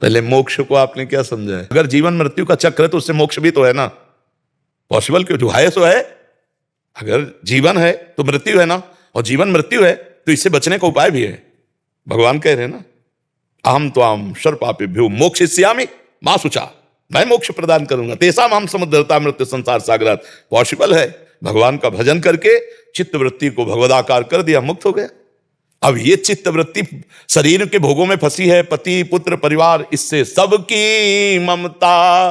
पहले मोक्ष को आपने क्या समझा है? अगर जीवन मृत्यु का चक्र है तो उससे मोक्ष भी तो है ना। पॉसिबल क्यों? जो है सो है। अगर जीवन है तो मृत्यु है ना, और जीवन मृत्यु है तो इससे बचने का उपाय भी है। भगवान कह रहे हैं ना, अहम त्वाम सर्वपापेभ्यो मोक्षयिष्यामि मा शुचा, मैं मोक्ष प्रदान करूंगा। तेषाम् अहं समुद्धरता मृत्यु संसार सागरात्। पॉसिबल है। भगवान का भजन करके चित्त वृत्ति को भगवदाकार कर दिया, मुक्त हो गया। अब ये चित्त वृत्ति शरीर के भोगों में फंसी है, पति पुत्र परिवार, इससे सबकी ममता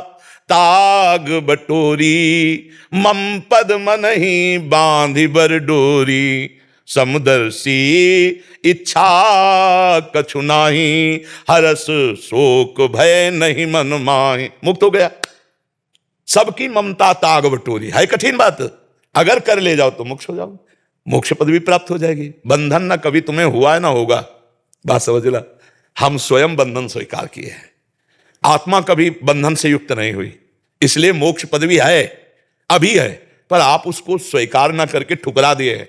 ताग बटोरी, मम पद मन ही बांधि बर डोरी, समुदर्शी इच्छा कछु नाही, हरस शोक भय नहीं मन माहि। मुक्त हो गया। सबकी ममता ताग बटोरी है कठिन बात, अगर कर ले जाओ तो मोक्ष हो जाओ, मोक्ष पदवी प्राप्त हो जाएगी। बंधन ना कभी तुम्हें हुआ है ना होगा, बात समझ ला। हम स्वयं बंधन स्वीकार किए हैं, आत्मा कभी बंधन से युक्त नहीं हुई, इसलिए मोक्ष पदवी है, अभी है, पर आप उसको स्वीकार ना करके ठुकरा दिए हैं।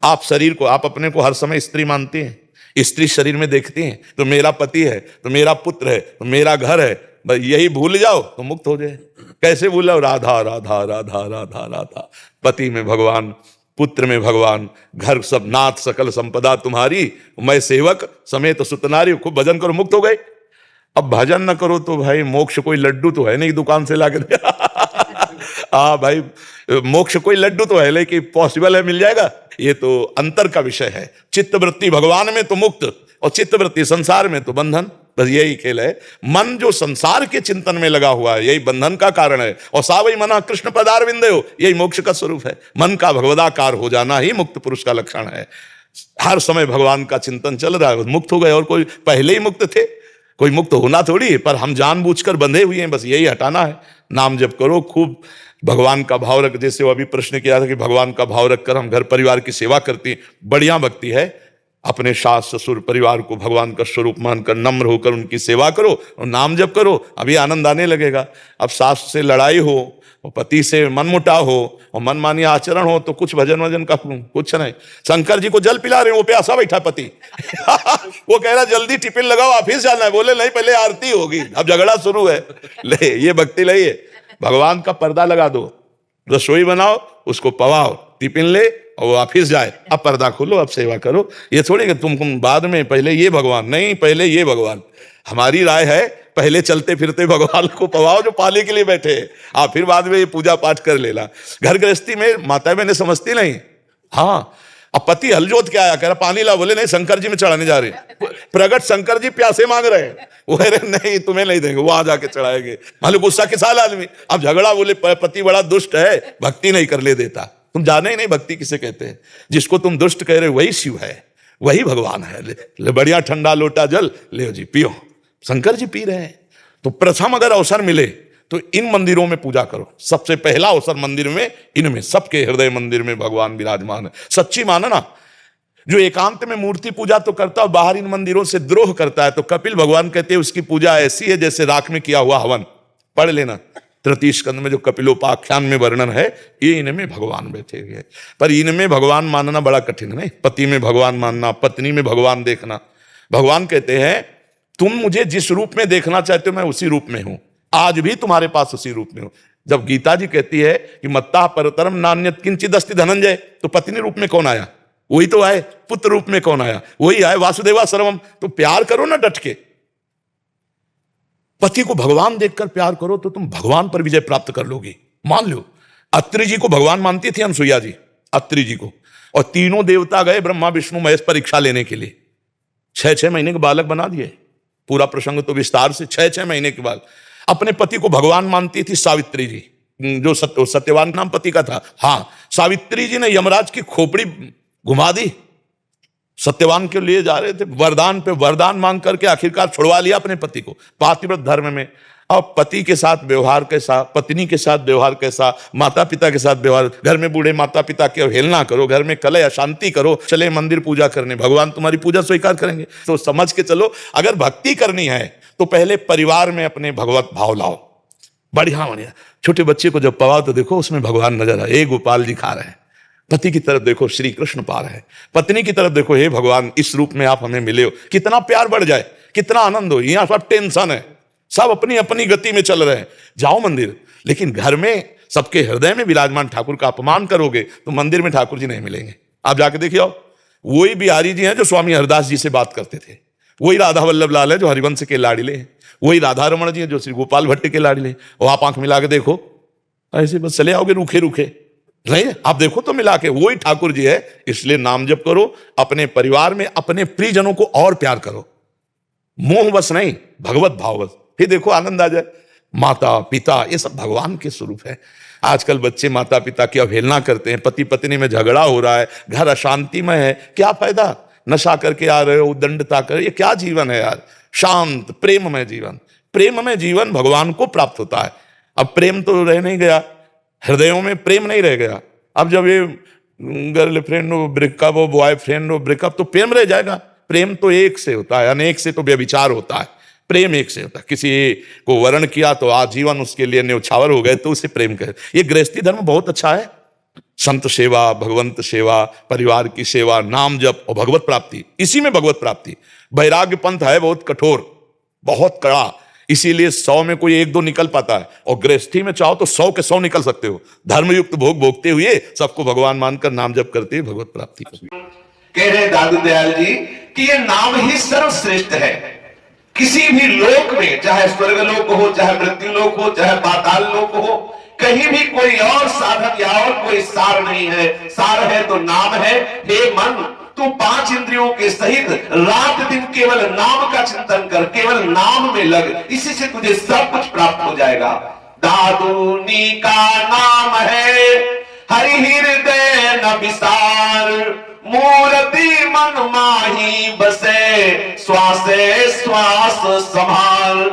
आप शरीर को, आप अपने को हर समय स्त्री मानते हैं, स्त्री शरीर में देखती हैं तो मेरा पति है, तो मेरा पुत्र है, तो मेरा घर है, बस यही भूल जाओ तो मुक्त हो जाए। कैसे भूलो? राधा राधा राधा राधा राधा, पति में भगवान, पुत्र में भगवान, घर सब नाथ सकल संपदा तुम्हारी, मैं सेवक समेत सुतनारी। खूब भजन करो, मुक्त हो गए। अब भजन न करो तो भाई मोक्ष कोई लड्डू तो है नहीं दुकान से लाके दे। हाँ भाई, मोक्ष कोई लड्डू तो है लेकिन पॉसिबल है मिल जाएगा? ये तो अंतर का विषय है। चित्त वृत्ति भगवान में तो मुक्त, और चित्त वृत्ति संसार में तो बंधन। बस यही खेल है। मन जो संसार के चिंतन में लगा हुआ है यही बंधन का कारण है, और सावई मना कृष्ण पदारविंदयो, यही मोक्ष का स्वरूप है। मन का भगवदाकार हो जाना ही मुक्त पुरुष का लक्षण है। हर समय भगवान का चिंतन चल रहा है, मुक्त हो गए। और कोई पहले ही मुक्त थे, कोई मुक्त होना थोड़ी, पर हम जानबूझकर बंधे हुए हैं, बस यही हटाना है। नाम जप करो, खूब भगवान का भाव रख। जैसे वो अभी प्रश्न किया था कि भगवान का भाव रखकर हम घर परिवार की सेवा करती हैं, बढ़िया भक्ति है। अपने सास ससुर परिवार को भगवान का स्वरूप मानकर नम्र होकर उनकी सेवा करो और नाम जप करो, अभी आनंद आने लगेगा। अब सास से लड़ाई हो और पति से मनमुटाव हो और मनमानी आचरण हो तो कुछ भजन वजन का कुछ नहीं। शंकर जी को जल पिला रहे, वो प्यासा बैठा पति वो कह रहा जल्दी टिफिन लगाओ, ऑफिस जाना है। बोले नहीं, पहले आरती होगी। अब झगड़ा शुरू है। ले, ये भक्ति नहीं है। भगवान का पर्दा लगा दो, रसोई बनाओ, उसको पवाओ, टिफिन ले और वो ऑफिस जाए। अब पर्दा खोलो, अब सेवा करो। ये थोड़ी कि तुम बाद में, पहले ये भगवान नहीं, पहले ये भगवान। हमारी राय है पहले चलते फिरते भगवान को पवाओ जो पाले के लिए बैठे हैं, फिर बाद में ये पूजा पाठ कर लेना। घर गृहस्थी में माता बहनें समझती नहीं। हाँ, अब पति हल जोत के आया, कह रहा पानी ला। बोले नहीं, शंकर जी में चढ़ाने जा रहे। प्रगट शंकर जी प्यासे मांग रहे हैं, वो कह रहे नहीं तुम्हें नहीं देंगे, वो आ जाके चढ़ाएंगे। मालूम गुस्सा के साल आदमी। अब झगड़ा, बोले पति बड़ा दुष्ट है, भक्ति नहीं कर ले देता। तुम जाने ही नहीं भक्ति किसे कहते हैं। जिसको तुम दुष्ट कह रहे हो वही शिव है, वही भगवान है। ले बढ़िया ठंडा लोटा जल ले जी, पियो। शंकर जी पी रहे हैं। तो प्रथम अगर अवसर मिले तो इन मंदिरों में पूजा करो। सबसे पहला अवसर मंदिर में, इनमें सबके हृदय मंदिर में भगवान विराजमान है। सच्ची मानना, जो एकांत में मूर्ति पूजा तो करता है, बाहर इन मंदिरों से द्रोह करता है, तो कपिल भगवान कहते हैं उसकी पूजा ऐसी है जैसे राख में किया हुआ हवन। पढ़ लेना, तृतीय स्कंद में जो कपिलोपाख्यान में वर्णन है, ये इनमें भगवान बैठे हुए हैं। पर इनमें भगवान मानना बड़ा कठिन है। पति में भगवान मानना, पत्नी में भगवान देखना। भगवान कहते हैं तुम मुझे जिस रूप में देखना चाहते हो मैं उसी रूप में हूं, आज भी तुम्हारे पास उसी रूप में हूं। जब गीता जी कहती है कि मत्ता परतरम नान्यत किंचिद अस्ति धनंजय, तो पत्नी रूप में कौन आया? वही तो आए। पुत्र रूप में कौन आया? वही आए। वासुदेवा सर्वम। तो प्यार करो ना डट के, पति को भगवान देखकर प्यार करो तो तुम भगवान पर विजय प्राप्त कर लोगे। मान लो अत्रि जी को भगवान मानती थी अनसुईया जी, अत्रि जी को, और तीनों देवता गए ब्रह्मा विष्णु महेश परीक्षा लेने के लिए। 6-6 महीने के बालक बना दिए। पूरा प्रसंग तो विस्तार से, 6-6 महीने के बाद। अपने पति को भगवान मानती थी सावित्री जी, जो सत्यवान नाम पति का था। हाँ, सावित्री जी ने यमराज की खोपड़ी घुमा दी। सत्यवान के लिए जा रहे थे, वरदान पे वरदान मांग करके आखिरकार छुड़वा लिया अपने पति को पातिव्रत धर्म में। अब पति के साथ व्यवहार कैसा, पत्नी के साथ व्यवहार कैसा, माता पिता के साथ व्यवहार। घर में बूढ़े माता पिता की अवहेलना करो, घर में कलह अशांति करो, चले मंदिर पूजा करने, भगवान तुम्हारी पूजा स्वीकार करेंगे। तो समझ के चलो, अगर भक्ति करनी है तो पहले परिवार में अपने भगवत भाव लाओ। बढ़िया बढ़िया छोटे बच्चे को जब पवाओ तो देखो उसमें भगवान नजर आए। हे गोपाल जी खा रहे हैं, पति की तरफ देखो श्री कृष्ण पा रहे हैं, पत्नी की तरफ देखो हे भगवान इस रूप में आप हमें मिले हो। कितना प्यार बढ़ जाए, कितना आनंद हो। यहाँ सब टेंशन है, सब अपनी अपनी गति में चल रहे हैं। जाओ मंदिर, लेकिन घर में सबके हृदय में विराजमान ठाकुर का अपमान करोगे तो मंदिर में ठाकुर जी नहीं मिलेंगे। आप जाके देखिए, वही बिहारी जी हैं जो स्वामी हरदास जी से बात करते थे, वही राधा वल्लभ लाल है जो हरिवंश के लाडिले हैं, वही राधा रमण जी हैं जो श्री गोपाल भट्ट के लाडिले हैं। और आप आंख मिला के देखो, ऐसे बस चले आओगे रूखे रूखे, नहीं आप देखो तो मिला के वही ठाकुर जी है। इसलिए नाम जप करो, अपने परिवार में अपने प्रियजनों को और प्यार करो, मोह बस नहीं, भगवत भाव बस, फिर देखो आनंद आ जाए। माता पिता ये सब भगवान के स्वरूप है। आजकल बच्चे माता पिता की अवहेलना करते हैं, पति पत्नी में झगड़ा हो रहा है, घर अशांतिमय है, क्या फायदा? नशा करके आ रहे हो, उद्दंडता कर, ये क्या जीवन है यार? शांत प्रेममय जीवन, प्रेममय जीवन भगवान को प्राप्त होता है। अब प्रेम तो रह नहीं गया, हृदयों में प्रेम नहीं रह गया। अब जब ये गर्लफ्रेंड हो ब्रेकअप हो, बॉयफ्रेंड हो ब्रेकअप, तो प्रेम रह जाएगा? प्रेम तो एक से होता है, अनेक से तो व्यभिचार होता है। प्रेम एक से होता है। किसी को वर्ण किया तो आजीवन उसके लिए न्यौछावर हो गए तो उसे प्रेम कहे। ये गृहस्थी धर्म बहुत अच्छा है, संत सेवा, भगवंत सेवा, परिवार की सेवा, नाम जप और भगवत प्राप्ति, इसी में भगवत प्राप्ति। वैराग्य पंथ है बहुत कठोर, बहुत कड़ा, इसीलिए 100 में कोई 1-2 निकल पाता है, और गृहस्थी में चाहो तो 100 के 100 निकल सकते हो। धर्मयुक्त भोग भोगते हुए सबको भगवान मानकर नाम जप करते हुए भगवत प्राप्ति कह रहे दादू दयाल जी कि ये नाम ही सर्वश्रेष्ठ है। किसी भी लोक में, चाहे स्वर्गलोक हो, चाहे मृत्युलोक हो, चाहे पाताल लोक हो, कहीं भी कोई और साधन या और कोई सार नहीं है। सार है तो नाम है। हे मन, तू 5 इंद्रियों के सहित रात दिन केवल नाम का चिंतन कर, केवल नाम में लग, इसी से तुझे सब कुछ प्राप्त हो जाएगा। दादूनी का नाम है हरि हृदय न विसार, मूर्ति मन माही बसे, श्वासे श्वास संभाल।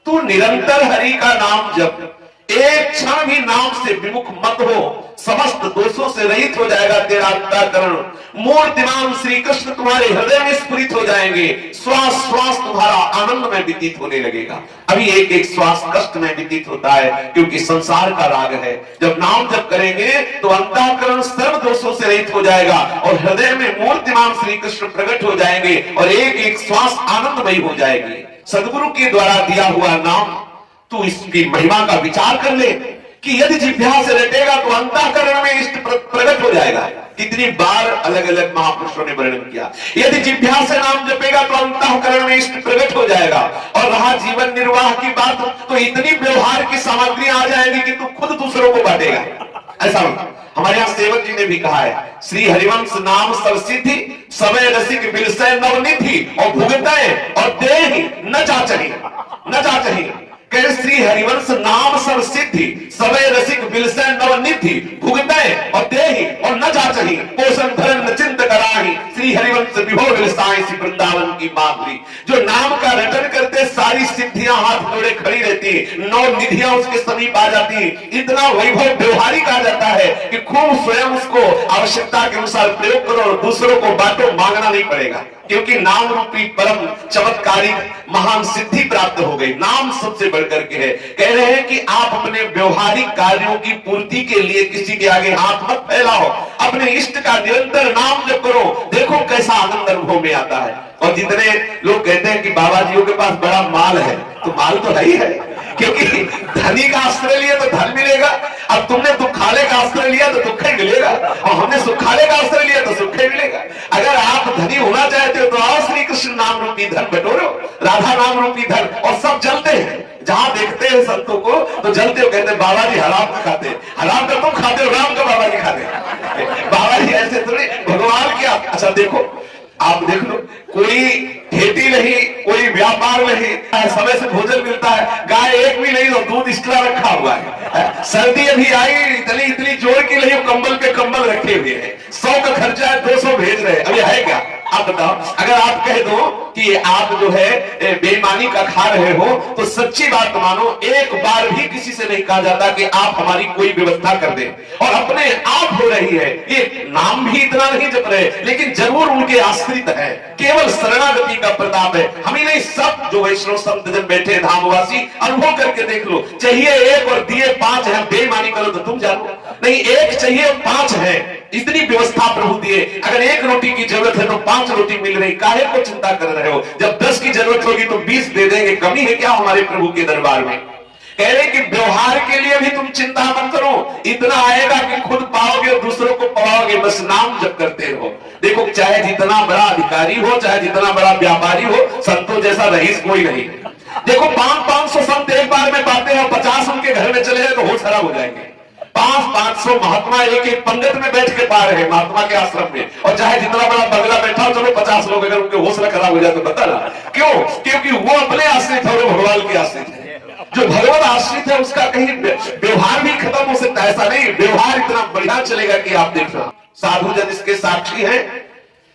तू निरंतर हरि का नाम जप, एक क्षण भी नाम से विमुख मत हो, समस्त दोषों से रहित हो जाएगा तेरा अंतःकरण। मूर्तिमान श्री कृष्ण तुम्हारे हृदय में स्फुरित हो जाएंगे, श्वास श्वास तुम्हारा आनंद में व्यतीत होने लगेगा। अभी एक एक श्वास कष्ट में व्यतीत होता है, क्योंकि संसार का राग है। जब नाम जप करेंगे तो अंतःकरण सर्व दोषों से रहित हो जाएगा और हृदय में मूर्तिमान श्री कृष्ण प्रकट हो जाएंगे और एक एक श्वास आनंदमयी हो जाएगी। सदगुरु के द्वारा दिया हुआ नाम, तू इसकी महिमा का विचार कर ले कि यदि जिह्वा से रटेगा तो अंतःकरण में इष्ट प्रकट हो जाएगा। कितनी बार अलग अलग महापुरुषों ने वर्णन किया, यदि जिह्वा से नाम जपेगा तो अंतःकरण में इष्ट प्रकट हो जाएगा। और रहा जीवन निर्वाह की बात, तो इतनी व्यवहार की सामग्री आ जाएगी कि तू खुद दूसरों को बांटेगा। ऐसा हमारे यहाँ सेवक जी ने भी कहा है, श्री हरिवंश नाम सर्वसिद्धि, समय रसिक बिलसय नवनिधि, और भुगतय और देहि न चाचहि, न चाचहि। कह श्री हरिवंश नाम सर्व सिद्धि, समय रसिक बिलसय नवनिधि, भुगतय और देहि और न चाचहि, पोषण धरण न चिंत कराहि, श्री हरिवंश विभो विलसाई सी वृंदावन की माधुरी। जो नाम का रटन करते सारी सिद्धियां हाथ जोड़े खड़ी रहती, 9 निधियां उसके समीप आ जाती, इतना वैभव व्यवहारिक आ जाता है कि खूब स्वयं उसको आवश्यकता के अनुसार प्रयोग करो और दूसरों को बांटो, मांगना नहीं पड़ेगा, क्योंकि नाम रूपी परम चमत्कारिक महान सिद्धि प्राप्त हो गई। नाम सबसे बढ़कर के है। कह रहे हैं कि आप अपने व्यवहारिक कार्यों की पूर्ति के लिए किसी के आगे हाथ मत फैलाओ, अपने इष्ट का निरंतर नाम जप करो, देखो कैसा आनंद अनुभव में आता है। और जितने लोग कहते हैं कि बाबा जियों के पास बड़ा माल है, तो माल तो है ही है, क्योंकि धनी का आश्रय लिया तो धन मिलेगा। अब तुमने दुखाले का आश्रय लिया तो दुख ही मिलेगा, और हमने सुखाले का आश्रय लिया तो सुख ही मिलेगा। अगर आप धनी होना चाहते हो तो आओ श्री कृष्ण नाम रूपी धन बटोरो, राधा नाम रूपी धन, और सब जलते हैं। जहां देखते हैं संतों को तो जलते हो, कहते हैं बाबा जी हराम का खाते, हराम का तुम खाते हो, राम का बाबा जी खाते। बाबा जी ऐसे थोड़ी, भगवान क्या। अच्छा देखो, आप देख लो, कोई खेती नहीं, कोई व्यापार नहीं, समय से भोजन मिलता है, गाय एक भी नहीं, तो दूध एक्स्ट्रा रखा हुआ है। सर्दी अभी आई, इतनी इतनी जोर की नहीं, कंबल पे कंबल रखे हुए हैं, 100 का खर्चा है, 200 भेज रहे हैं। अभी है क्या? आप बताओ, अगर आप कह दो कि आप जो है बेईमानी का खा रहे हो, तो सच्ची बात मानो, एक बार भी किसी से नहीं कहा जाता कि आप हमारी कोई व्यवस्था कर दें, और अपने आप हो रही है। ये नाम भी इतना नहीं जप रहे, लेकिन जरूर उनके आश्रित है, केवल शरणागति का प्रताप है। हम ही नहीं, सब जो वैष्णव संत जन बैठे धामवासी, अनुभव करके देख लो। चाहिए 1 और दिए 5 है, बेईमानी करो तो तुम जानो, नहीं 1 चाहिए 5 है, इतनी व्यवस्था प्रभु दिए, अगर 1 रोटी की जरूरत है तो 5 रोटी मिल रही, काहे को चिंता कर रहे हो? जब 10 की जरूरत होगी तो 20 दे देंगे, कमी है क्या हमारे प्रभु के दरबार में? कह रहे कि व्यवहार के लिए भी तुम चिंता मत करो, इतना आएगा कि खुद पाओगे और दूसरों को पाओगे, बस नाम जप करते रहो। देखो, चाहे जितना बड़ा अधिकारी हो, चाहे जितना बड़ा व्यापारी हो, संतों जैसा रईस कोई नहीं। देखो 500 संत एक बार में बातें हैं, 50 उनके घर में चले जाए तो होश खराब हो जाएंगे। 500 महात्मा एक पंगत में बैठ के पा रहे हैं महात्मा के आश्रम में, और चाहे जितना बड़ा बंगला बैठा हो, चलो 50 लोग अगर उनके हौसला खराब हो जाए तो बता रहा क्यों? क्योंकि वो अपने आश्रित है और भगवान के आश्रित है। जो भगवान आश्रित है उसका कहीं व्यवहार भी खत्म हो सकता है, ऐसा नहीं, व्यवहार इतना बढ़िया चलेगा कि आप देखना। साधु जन इसके साक्षी है।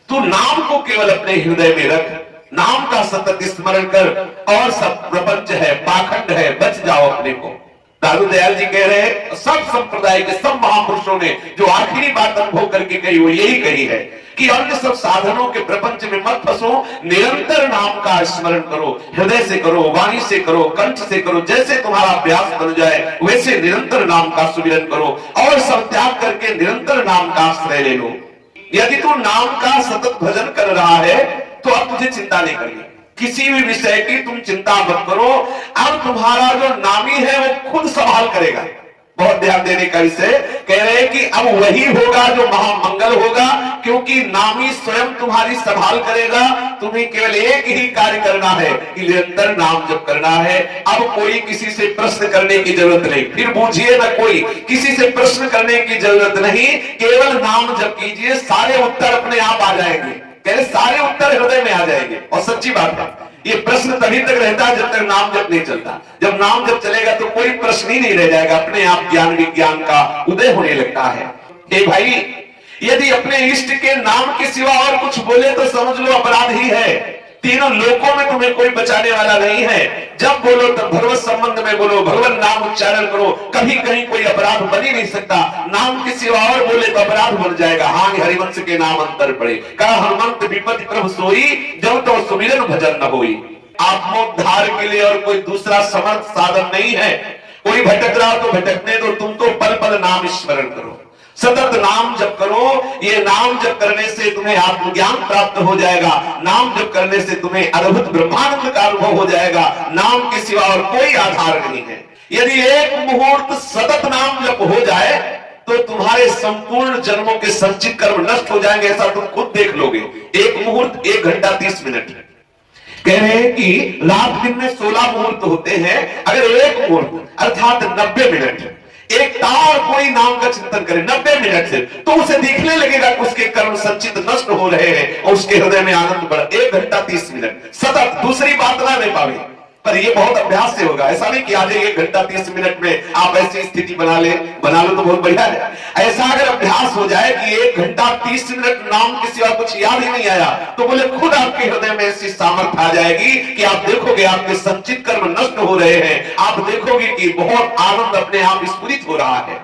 तू नाम को केवल अपने हृदय में रख, नाम का सतत स्मरण कर, और सब प्रपंच है, पाखंड है, बच जाओ अपने को। दादू दयाल जी कह रहे हैं, सब संप्रदाय के सब महापुरुषों ने जो आखिरी बात अनुभव करके कही वो यही कही है कि अन्य सब साधनों के प्रपंच में मत फंसो, निरंतर नाम का स्मरण करो, हृदय से करो, वाणी से करो, कंठ से करो, जैसे तुम्हारा अभ्यास बन जाए वैसे निरंतर नाम का सुमिरन करो, और सब त्याग करके निरंतर नाम का आश्रय ले लो। यदि तू नाम का सतत भजन कर रहा है तो अब तुझे चिंता नहीं करनी, किसी भी विषय की तुम चिंता मत करो। अब तुम्हारा जो नामी है वो खुद संभाल करेगा। बहुत ध्यान देने का विषय, कह रहे हैं कि अब वही होगा जो महामंगल होगा, क्योंकि नामी स्वयं तुम्हारी संभाल करेगा। तुम्हें केवल एक ही कार्य करना है कि निरंतर नाम जप करना है। अब कोई किसी से प्रश्न करने की जरूरत नहीं, फिर बूझिए ना, कोई किसी से प्रश्न करने की जरूरत नहीं, केवल नाम जप कीजिए, सारे उत्तर अपने आप आ जाएंगे। कह रहे सारे उत्तर हृदय में आ जाएंगे। और सच्ची बात है, ये प्रश्न तभी तक रहता है जब तक नाम जप नहीं चलता। जब नाम जप चलेगा तो कोई प्रश्न ही नहीं रह जाएगा, अपने आप ज्ञान विज्ञान का उदय होने लगता है। हे भाई, यदि अपने इष्ट के नाम के सिवा और कुछ बोले तो समझ लो अपराध ही है। तीनों लोकों में तुम्हें कोई बचाने वाला नहीं है। जब बोलो तब भगवत संबंध में बोलो, भगवान नाम उच्चारण करो, कभी कहीं कोई अपराध बन ही नहीं सकता। नाम के सिवा और बोले तो अपराध बन जाएगा। हाँ, हरिवंश के नाम अंतर पड़े, कहा हनुमंत विपत्ति प्रभु सोई, जब तो सुमिरन भजन न होई। आत्मोद्धार के लिए और कोई दूसरा समर्थ साधन नहीं है। कोई भटक रहा तो भटकने दो, तुम तो पल पल नाम स्मरण करो, सतत नाम जप करो। ये नाम जप करने से तुम्हें आत्मज्ञान प्राप्त हो जाएगा, नाम जप करने से तुम्हें अद्भुत ब्रह्मानंद का अनुभव हो जाएगा। नाम के सिवा और कोई आधार नहीं है। यदि एक मुहूर्त सतत नाम जप हो जाए तो तुम्हारे संपूर्ण जन्मों के संचित कर्म नष्ट हो जाएंगे, ऐसा तुम खुद देख लोगे। एक मुहूर्त 1 घंटा 30 मिनट। कह रहे हैं कि रात दिन में 16 मुहूर्त होते हैं, अगर एक मुहूर्त अर्थात 90 मिनट एक तार कोई नाम का चिंतन करे 90 मिनट से, तो उसे दिखने लगेगा कि उसके कर्म संचित नष्ट हो रहे हैं और उसके हृदय में आनंद बढ़। 1 घंटा 30 मिनट सतत, दूसरी बात ना नहीं पावे, पर ये बहुत अभ्यास से होगा। ऐसा नहीं कि आज 1 घंटा 30 मिनट में आप ऐसी स्थिति बना लो तो बहुत बढ़िया है। ऐसा अगर अभ्यास हो जाए कि 1 घंटा 30 मिनट नाम के सिवा कुछ याद ही नहीं आया, तो बोले खुद आपके हृदय में ऐसी सामर्थ्य आ जाएगी कि आप देखोगे आपके संचित कर्म नष्ट हो रहे हैं। आप देखोगे कि बहुत आनंद अपने आप स्फुरित हो रहा है।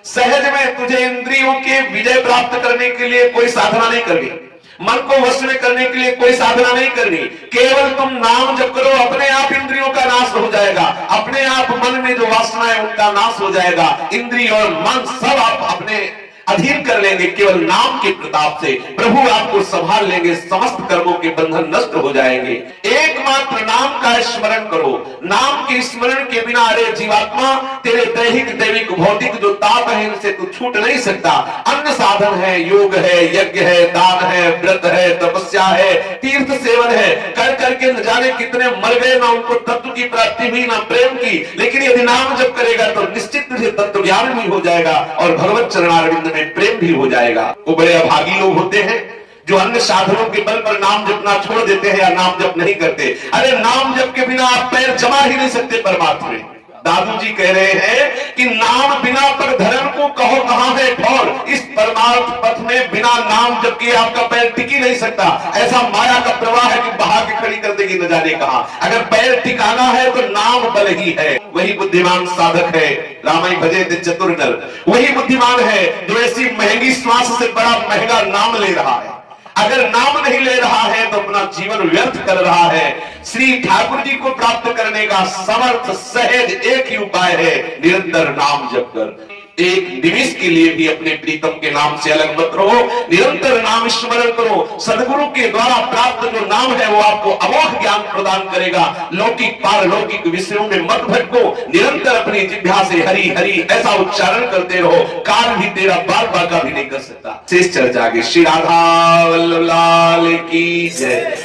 सहज में तुझे इंद्रियों के विजय प्राप्त करने के लिए कोई साधना नहीं करनी, मन को वश में करने के लिए कोई साधना नहीं करनी, केवल तुम नाम जप करो, अपने आप इंद्रियों का नाश हो जाएगा। अपने आप मन में जो वासना है उनका नाश हो जाएगा। इंद्रिय और मन सब आप अपने अधीन कर लेंगे। केवल नाम के प्रताप से प्रभु आपको संभाल लेंगे, समस्त कर्मों के बंधन नष्ट हो जाएंगे। एकमात्र नाम का स्मरण करो। नाम के स्मरण के बिना अरे जीवात्मा, तेरे दैहिक दैविक भौतिक जो ताप है इनसे तू छूट नहीं सकता। अन्य साधन है, योग है, यज्ञ है, दान है, व्रत है, तपस्या है, तीर्थ सेवन है, कर करके न जाने कितने मर गए, ना उनको तत्व की प्राप्ति हुई ना प्रेम की। लेकिन यदि नाम जप करेगा तो निश्चित तुझे तत्व ज्ञान भी हो जाएगा और भगवत चरणारविंद में प्रेम भी हो जाएगा। वो बड़े अभागी लोग होते हैं जो अन्य साधनों के बल पर नाम जपना छोड़ देते हैं या नाम जप नहीं करते। अरे नाम जप के बिना आप पैर जमा ही नहीं सकते परमात्मा में। दादू जी कह रहे हैं कि नाम बिना पर धर्म को कहो कहां है ठौर। इस परमार्थ पथ में बिना नाम जप के आपका पैर टिक ही नहीं सकता। ऐसा माया का प्रवाह है कि बहा के खड़ी कर देगी न जाने कहां। अगर पैर टिकाना है तो नाम बल ही है। वही बुद्धिमान साधक है। रामाई भजे ते चतुर नर, वही बुद्धिमान है जो ऐसी महंगी श्वास से बड़ा महंगा नाम ले रहा है। अगर नाम नहीं ले रहा है तो अपना जीवन व्यर्थ कर रहा है। श्री ठाकुर जी को प्राप्त करने का समर्थ सहज एक ही उपाय है, निरंतर नाम जप कर। एक निमिष के लिए भी अपने प्रीतम के नाम से अलग मत रहो, निरंतर नाम स्मरण करो। सदगुरु के द्वारा प्राप्त जो नाम है वो आपको अमोघ ज्ञान प्रदान करेगा। लौकिक पारलौकिक विषयों में मत भटको, निरंतर अपनी जिह्वा से हरि हरि ऐसा उच्चारण करते रहो, काल भी तेरा बाल बाका भी नहीं कर सकता। शेष चर्चा आगे। श्री राधा वल्लभ लाल की जय।